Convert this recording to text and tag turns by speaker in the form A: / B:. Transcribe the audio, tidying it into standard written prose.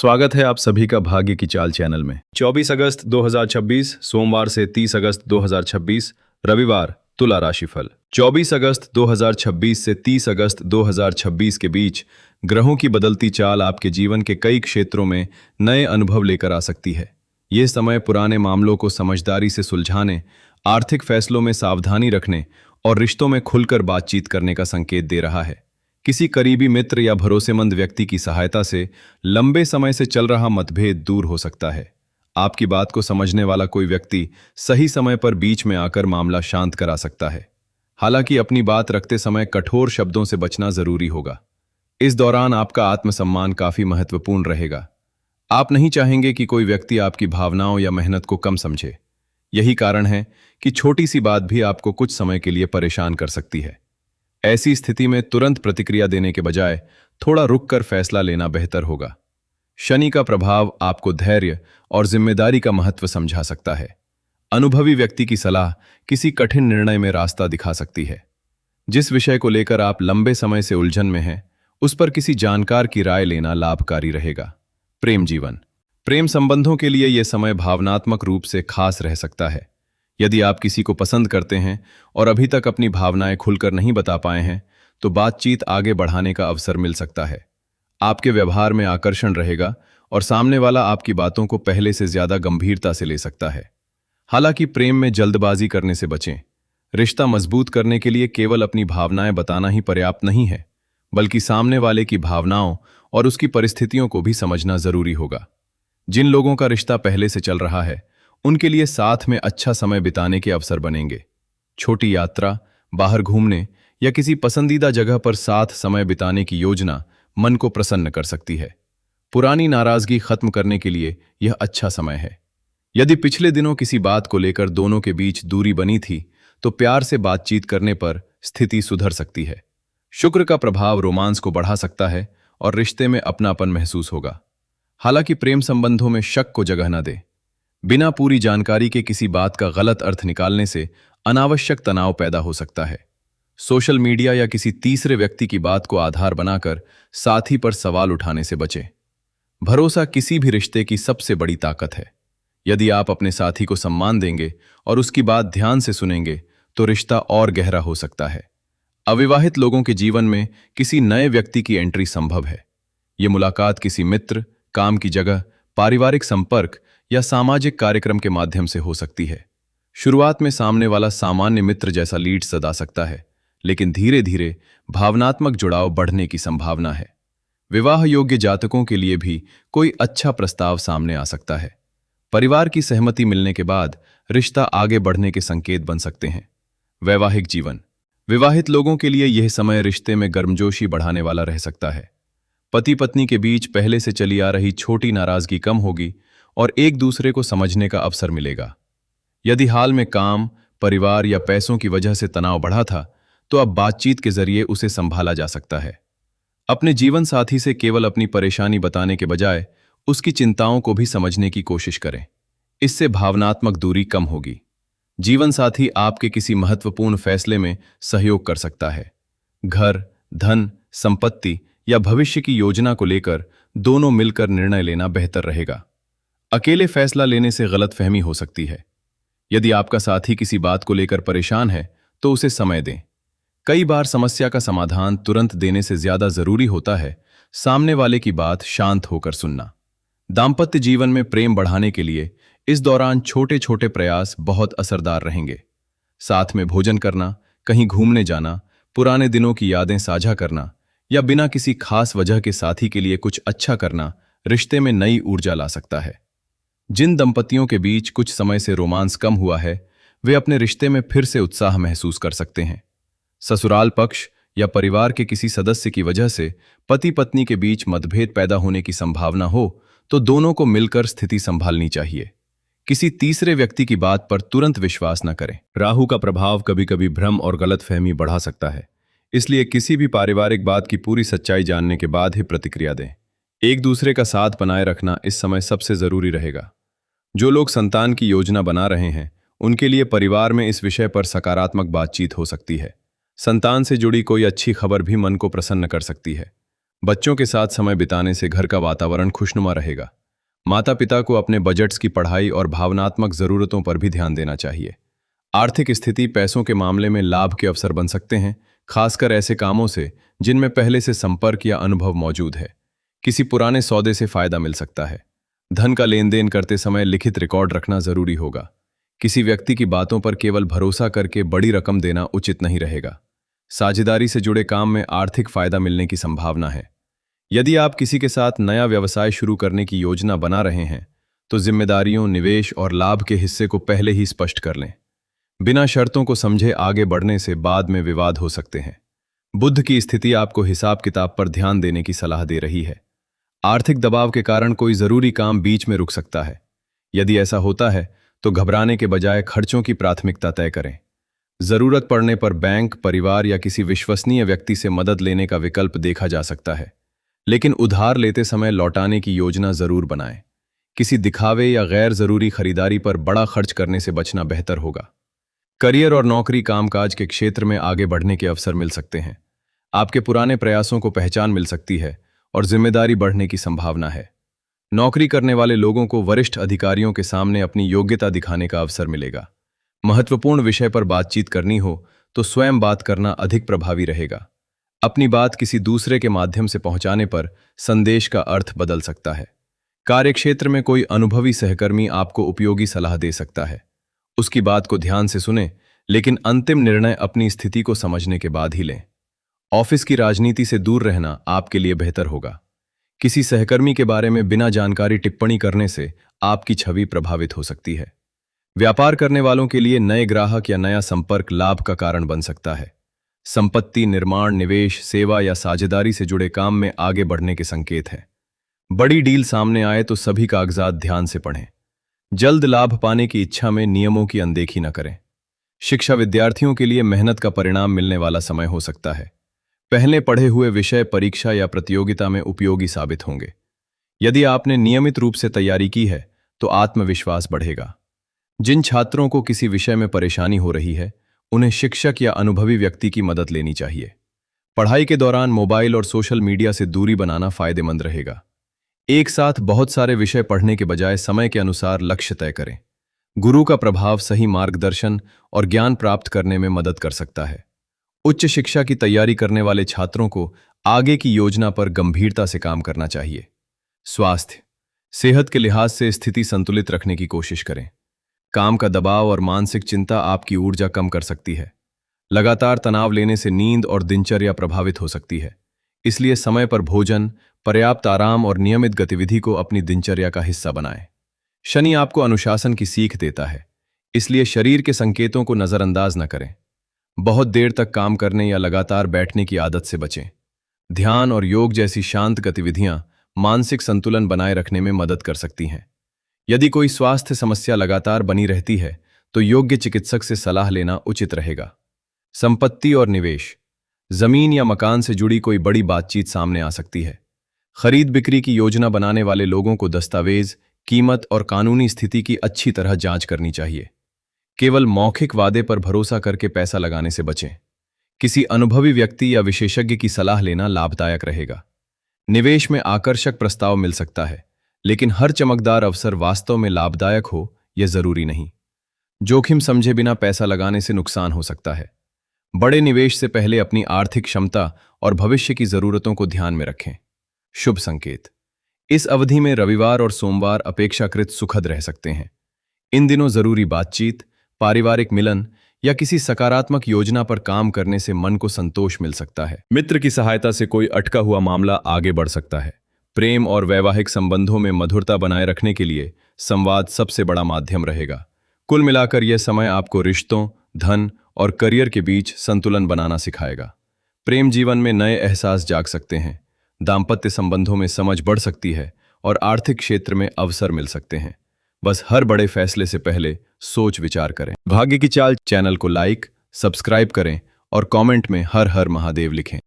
A: स्वागत है आप सभी का भाग्य की चाल चैनल में। 24 अगस्त 2026 सोमवार से 30 अगस्त 2026 रविवार तुला राशिफल। 24 अगस्त 2026 से 30 अगस्त 2026 के बीच ग्रहों की बदलती चाल आपके जीवन के कई क्षेत्रों में नए अनुभव लेकर आ सकती है। ये समय पुराने मामलों को समझदारी से सुलझाने, आर्थिक फैसलों में सावधानी रखने और रिश्तों में खुलकर बातचीत करने का संकेत दे रहा है। किसी करीबी मित्र या भरोसेमंद व्यक्ति की सहायता से लंबे समय से चल रहा मतभेद दूर हो सकता है। आपकी बात को समझने वाला कोई व्यक्ति सही समय पर बीच में आकर मामला शांत करा सकता है। हालांकि अपनी बात रखते समय कठोर शब्दों से बचना जरूरी होगा। इस दौरान आपका आत्मसम्मान काफी महत्वपूर्ण रहेगा। आप नहीं चाहेंगे कि कोई व्यक्ति आपकी भावनाओं या मेहनत को कम समझे। यही कारण है कि छोटी सी बात भी आपको कुछ समय के लिए परेशान कर सकती है। ऐसी स्थिति में तुरंत प्रतिक्रिया देने के बजाय थोड़ा रुककर फैसला लेना बेहतर होगा। शनि का प्रभाव आपको धैर्य और जिम्मेदारी का महत्व समझा सकता है। अनुभवी व्यक्ति की सलाह किसी कठिन निर्णय में रास्ता दिखा सकती है। जिस विषय को लेकर आप लंबे समय से उलझन में हैं, उस पर किसी जानकार की राय लेना लाभकारी रहेगा। प्रेम जीवन। प्रेम संबंधों के लिए यह समय भावनात्मक रूप से खास रह सकता है। यदि आप किसी को पसंद करते हैं और अभी तक अपनी भावनाएं खुलकर नहीं बता पाए हैं, तो बातचीत आगे बढ़ाने का अवसर मिल सकता है। आपके व्यवहार में आकर्षण रहेगा और सामने वाला आपकी बातों को पहले से ज्यादा गंभीरता से ले सकता है। हालांकि प्रेम में जल्दबाजी करने से बचें। रिश्ता मजबूत करने के लिए केवल अपनी भावनाएं बताना ही पर्याप्त नहीं है, बल्कि सामने वाले की भावनाओं और उसकी परिस्थितियों को भी समझना जरूरी होगा। जिन लोगों का रिश्ता पहले से चल रहा है, उनके लिए साथ में अच्छा समय बिताने के अवसर बनेंगे। छोटी यात्रा, बाहर घूमने या किसी पसंदीदा जगह पर साथ समय बिताने की योजना मन को प्रसन्न कर सकती है। पुरानी नाराजगी खत्म करने के लिए यह अच्छा समय है। यदि पिछले दिनों किसी बात को लेकर दोनों के बीच दूरी बनी थी, तो प्यार से बातचीत करने पर स्थिति सुधर सकती है। शुक्र का प्रभाव रोमांस को बढ़ा सकता है और रिश्ते में अपनापन महसूस होगा। हालांकि प्रेम संबंधों में शक को जगह न दे। बिना पूरी जानकारी के किसी बात का गलत अर्थ निकालने से अनावश्यक तनाव पैदा हो सकता है। सोशल मीडिया या किसी तीसरे व्यक्ति की बात को आधार बनाकर साथी पर सवाल उठाने से बचें। भरोसा किसी भी रिश्ते की सबसे बड़ी ताकत है। यदि आप अपने साथी को सम्मान देंगे और उसकी बात ध्यान से सुनेंगे, तो रिश्ता और गहरा हो सकता है। अविवाहित लोगों के जीवन में किसी नए व्यक्ति की एंट्री संभव है। ये मुलाकात किसी मित्र, काम की जगह, पारिवारिक संपर्क या सामाजिक कार्यक्रम के माध्यम से हो सकती है। शुरुआत में सामने वाला सामान्य मित्र जैसा लीड सदा सकता है, लेकिन धीरे धीरे भावनात्मक जुड़ाव बढ़ने की संभावना है। विवाह योग्य जातकों के लिए भी कोई अच्छा प्रस्ताव सामने आ सकता है। परिवार की सहमति मिलने के बाद रिश्ता आगे बढ़ने के संकेत बन सकते हैं। वैवाहिक जीवन। विवाहित लोगों के लिए यह समय रिश्ते में गर्मजोशी बढ़ाने वाला रह सकता है। पति पत्नी के बीच पहले से चली आ रही छोटी नाराजगी कम होगी और एक दूसरे को समझने का अवसर मिलेगा। यदि हाल में काम, परिवार या पैसों की वजह से तनाव बढ़ा था, तो अब बातचीत के जरिए उसे संभाला जा सकता है। अपने जीवन साथी से केवल अपनी परेशानी बताने के बजाय उसकी चिंताओं को भी समझने की कोशिश करें। इससे भावनात्मक दूरी कम होगी। जीवन साथी आपके किसी महत्वपूर्ण फैसले में सहयोग कर सकता है। घर, धन, संपत्ति या भविष्य की योजना को लेकर दोनों मिलकर निर्णय लेना बेहतर रहेगा। अकेले फैसला लेने से गलतफहमी हो सकती है। यदि आपका साथी किसी बात को लेकर परेशान है, तो उसे समय दें। कई बार समस्या का समाधान तुरंत देने से ज्यादा जरूरी होता है सामने वाले की बात शांत होकर सुनना। दाम्पत्य जीवन में प्रेम बढ़ाने के लिए इस दौरान छोटे छोटे प्रयास बहुत असरदार रहेंगे। साथ में भोजन करना, कहीं घूमने जाना, पुराने दिनों की यादें साझा करना या बिना किसी खास वजह के साथी के लिए कुछ अच्छा करना रिश्ते में नई ऊर्जा ला सकता है। जिन दंपतियों के बीच कुछ समय से रोमांस कम हुआ है, वे अपने रिश्ते में फिर से उत्साह महसूस कर सकते हैं। ससुराल पक्ष या परिवार के किसी सदस्य की वजह से पति पत्नी के बीच मतभेद पैदा होने की संभावना हो, तो दोनों को मिलकर स्थिति संभालनी चाहिए। किसी तीसरे व्यक्ति की बात पर तुरंत विश्वास न करें। राहु का प्रभाव कभी कभी भ्रम और गलतफहमी बढ़ा सकता है, इसलिए किसी भी पारिवारिक बात की पूरी सच्चाई जानने के बाद ही प्रतिक्रिया दें। एक दूसरे का साथ बनाए रखना इस समय सबसे जरूरी रहेगा। जो लोग संतान की योजना बना रहे हैं, उनके लिए परिवार में इस विषय पर सकारात्मक बातचीत हो सकती है। संतान से जुड़ी कोई अच्छी खबर भी मन को प्रसन्न कर सकती है। बच्चों के साथ समय बिताने से घर का वातावरण खुशनुमा रहेगा। माता पिता को अपने बजट्स की पढ़ाई और भावनात्मक जरूरतों पर भी ध्यान देना चाहिए। आर्थिक स्थिति पैसों के मामले में लाभ के अवसर बन सकते हैं, खासकर ऐसे कामों से जिनमें पहले से संपर्क या अनुभव मौजूद है। किसी पुराने सौदे से फायदा मिल सकता है। धन का लेन देन करते समय लिखित रिकॉर्ड रखना जरूरी होगा। किसी व्यक्ति की बातों पर केवल भरोसा करके बड़ी रकम देना उचित नहीं रहेगा। साझेदारी से जुड़े काम में आर्थिक फायदा मिलने की संभावना है। यदि आप किसी के साथ नया व्यवसाय शुरू करने की योजना बना रहे हैं तो जिम्मेदारियों, निवेश और लाभ के हिस्से को पहले ही स्पष्ट कर लें। बिना शर्तों को समझे आगे बढ़ने से बाद में विवाद हो सकते हैं। बुध की स्थिति आपको हिसाब किताब पर ध्यान देने की सलाह दे रही है। आर्थिक दबाव के कारण कोई जरूरी काम बीच में रुक सकता है। यदि ऐसा होता है तो घबराने के बजाय खर्चों की प्राथमिकता तय करें। जरूरत पड़ने पर बैंक, परिवार या किसी विश्वसनीय व्यक्ति से मदद लेने का विकल्प देखा जा सकता है, लेकिन उधार लेते समय लौटाने की योजना जरूर बनाएं। किसी दिखावे या गैर जरूरी खरीदारी पर बड़ा खर्च करने से बचना बेहतर होगा। करियर और नौकरी, कामकाज के क्षेत्र में आगे बढ़ने के अवसर मिल सकते हैं। आपके पुराने प्रयासों को पहचान मिल सकती है और जिम्मेदारी बढ़ने की संभावना है। नौकरी करने वाले लोगों को वरिष्ठ अधिकारियों के सामने अपनी योग्यता दिखाने का अवसर मिलेगा। महत्वपूर्ण विषय पर बातचीत करनी हो तो स्वयं बात करना अधिक प्रभावी रहेगा। अपनी बात किसी दूसरे के माध्यम से पहुंचाने पर संदेश का अर्थ बदल सकता है। कार्यक्षेत्र में कोई अनुभवी सहकर्मी आपको उपयोगी सलाह दे सकता है। उसकी बात को ध्यान से सुनें, लेकिन अंतिम निर्णय अपनी स्थिति को समझने के बाद ही लें। ऑफिस की राजनीति से दूर रहना आपके लिए बेहतर होगा। किसी सहकर्मी के बारे में बिना जानकारी टिप्पणी करने से आपकी छवि प्रभावित हो सकती है। व्यापार करने वालों के लिए नए ग्राहक या नया संपर्क लाभ का कारण बन सकता है। संपत्ति, निर्माण, निवेश, सेवा या साझेदारी से जुड़े काम में आगे बढ़ने के संकेत हैं। बड़ी डील सामने आए तो सभी कागजात ध्यान से पढ़ें। जल्द लाभ पाने की इच्छा में नियमों की अनदेखी न करें। शिक्षा विद्यार्थियों के लिए मेहनत का परिणाम मिलने वाला समय हो सकता है। पहले पढ़े हुए विषय परीक्षा या प्रतियोगिता में उपयोगी साबित होंगे। यदि आपने नियमित रूप से तैयारी की है तो आत्मविश्वास बढ़ेगा। जिन छात्रों को किसी विषय में परेशानी हो रही है उन्हें शिक्षक या अनुभवी व्यक्ति की मदद लेनी चाहिए। पढ़ाई के दौरान मोबाइल और सोशल मीडिया से दूरी बनाना फायदेमंद रहेगा। एक साथ बहुत सारे विषय पढ़ने के बजाय समय के अनुसार लक्ष्य तय करें। गुरु का प्रभाव सही मार्गदर्शन और ज्ञान प्राप्त करने में मदद कर सकता है। उच्च शिक्षा की तैयारी करने वाले छात्रों को आगे की योजना पर गंभीरता से काम करना चाहिए। स्वास्थ्य, सेहत के लिहाज से स्थिति संतुलित रखने की कोशिश करें। काम का दबाव और मानसिक चिंता आपकी ऊर्जा कम कर सकती है। लगातार तनाव लेने से नींद और दिनचर्या प्रभावित हो सकती है। इसलिए समय पर भोजन, पर्याप्त आराम और नियमित गतिविधि को अपनी दिनचर्या का हिस्सा बनाएं। शनि आपको अनुशासन की सीख देता है, इसलिए शरीर के संकेतों को नजरअंदाज न करें। बहुत देर तक काम करने या लगातार बैठने की आदत से बचें। ध्यान और योग जैसी शांत गतिविधियां मानसिक संतुलन बनाए रखने में मदद कर सकती हैं। यदि कोई स्वास्थ्य समस्या लगातार बनी रहती है तो योग्य चिकित्सक से सलाह लेना उचित रहेगा। संपत्ति और निवेश, जमीन या मकान से जुड़ी कोई बड़ी बातचीत सामने आ सकती है। खरीद बिक्री की योजना बनाने वाले लोगों को दस्तावेज, कीमत और कानूनी स्थिति की अच्छी तरह जांच करनी चाहिए। केवल मौखिक वादे पर भरोसा करके पैसा लगाने से बचें। किसी अनुभवी व्यक्ति या विशेषज्ञ की सलाह लेना लाभदायक रहेगा। निवेश में आकर्षक प्रस्ताव मिल सकता है, लेकिन हर चमकदार अवसर वास्तव में लाभदायक हो यह जरूरी नहीं। जोखिम समझे बिना पैसा लगाने से नुकसान हो सकता है। बड़े निवेश से पहले अपनी आर्थिक क्षमता और भविष्य की जरूरतों को ध्यान में रखें। शुभ संकेत, इस अवधि में रविवार और सोमवार अपेक्षाकृत सुखद रह सकते हैं। इन दिनों जरूरी बातचीत, पारिवारिक मिलन या किसी सकारात्मक योजना पर काम करने से मन को संतोष मिल सकता है। मित्र की सहायता से कोई अटका हुआ मामला आगे बढ़ सकता है। प्रेम और वैवाहिक संबंधों में मधुरता बनाए रखने के लिए संवाद सबसे बड़ा माध्यम रहेगा। कुल मिलाकर यह समय आपको रिश्तों, धन और करियर के बीच संतुलन बनाना सिखाएगा। प्रेम जीवन में नए एहसास जाग सकते हैं। दाम्पत्य संबंधों में समझ बढ़ सकती है और आर्थिक क्षेत्र में अवसर मिल सकते हैं। बस हर बड़े फैसले से पहले सोच विचार करें। भाग्य की चाल चैनल को लाइक, सब्सक्राइब करें और कमेंट में हर हर महादेव लिखें।